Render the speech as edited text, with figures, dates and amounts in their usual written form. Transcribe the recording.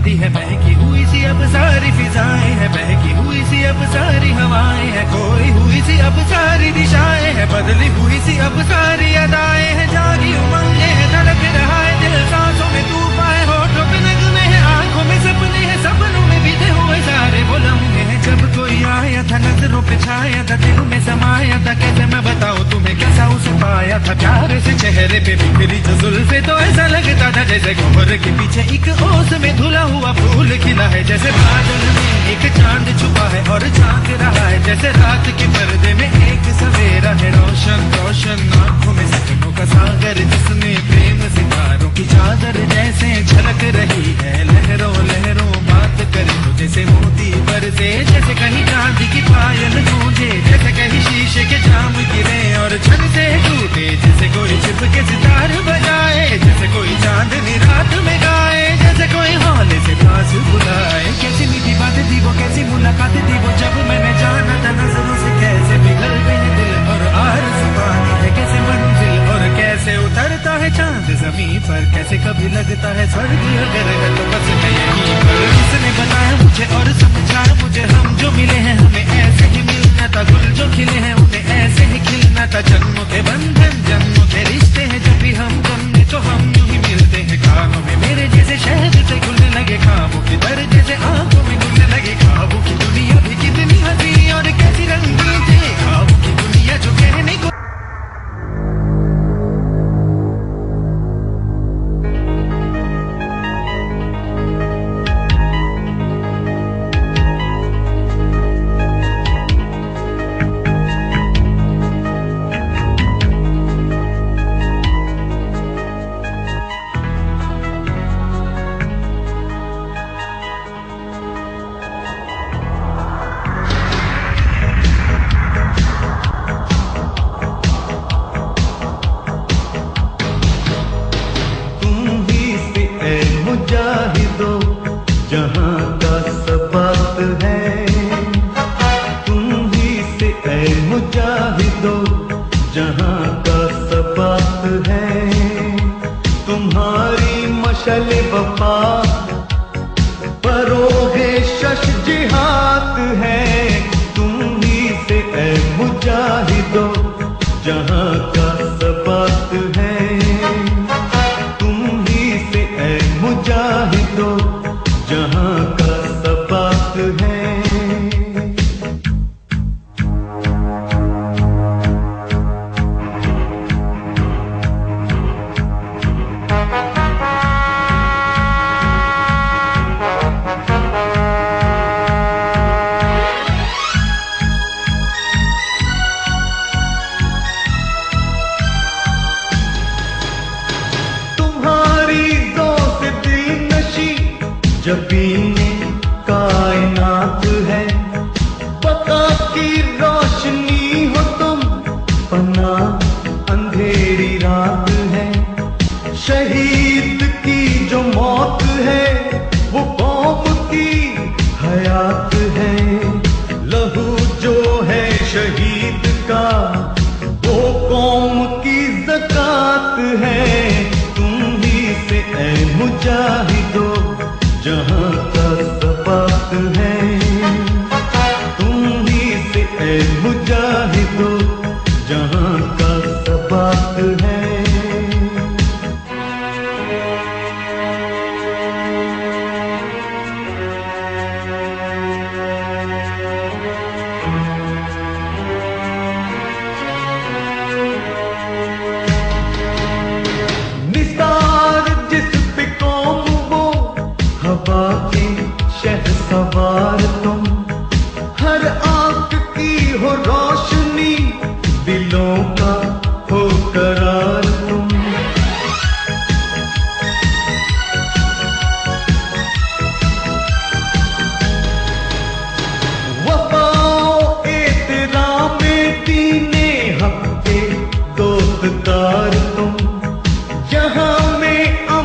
आंधी है, बहकी हुई सी अब सारी फिजाएं है, बहकी हुई सी अब सारी हवाएं है, खोई हुई सी अब सारी दिशाएं है, बदली हुई सी अब सारी अदाएं है, जागी उमंगे है, धड़क रहा है दिल, सांसों में तूफान है, होठों पे नगमे है, आंखों में सपने हैं, सपनों में बीते हुए सारे वो लम्हे हैं। जब कोई आया था नजरों पे छाया था, दिल में समाया था, कैसे मैं बताऊं तुम्हें कैसा उसे पाया था, प्यार से चेहरे पे बिखरी जो जुल्फे, तो ऐसा लगता था जैसे कोहरे के पीछे एक ओस में धुला हुआ फूल खिला है, जैसे बादल में एक चांद छुपा है और झांक रहा है, जैसे रात के पर्दे में एक सवेरा है, रोशन रोशन आंखों में सपनों का सागर, जिसमें प्रेम सितारों की चादर जैसे झलक रही है, लहरों लहरों बात करे तो जैसे मोती बरसे, जैसे कहीं चांदी की पायल गूंजे, जैसे कहीं शीशे के जाम गिरे और छन से टूटे, जैसे कोई छिप के सितार बजाए, जैसे कोई चांदनी रात में गाए, जैसे कोई हौले से पास बुलाए। कैसी मीठी बातें थी वो, कैसी मुलाकातें थी वो, जब मैंने जाना था नजरों से कैसे पिघल गए दिल और आरज़ू पानी है, कैसे मंजिल और कैसे उतरता है चांद जमीन पर, कैसे कभी लगता है स्वर्ग अगर है तो बस है यहीं पर। उसने बताया मुझे और समझाया मुझे, हम जो मिले हैं हमें ऐसे ही मिलना था, गुल जो खिले हैं उन्हें ऐसे ही खिलना था, जन्मों के बंधन जन्मों के रिश्ते हैं, जब भी हम गम तो हम यूं ही मिलते हैं, कानों में मेरे जैसे शहद से घुलने लगे खाबों की दर, जैसे आंखों में घुलने लगे ख्वाबों की दुनिया भी कितनी हसीन और कैसी रंगीन थी, ख्वाबों की दुनिया जो कहने को जहां का सबक है, तुम्हारी मशल वफा परोगे शश जिहाद है, तुम ही से ऐ मुजाहिदो जहां का सबक है, तुम ही से ऐ मुजाहिदो जहां का सबक है। जबीने कायनात है, पता की रोशनी हो तुम, पना अंधेरी रात है, शहीद की जो मौत है वो कौम की हयात है, लहू जो है शहीद का वो कौम की ज़कात है, तुम ही से ऐ मुजाहिदो जहां का सबक है, तुम ही से ऐ मुजाहिदो जहां का सबक है। निसार जिस पे कौम वो हवा के शहसवार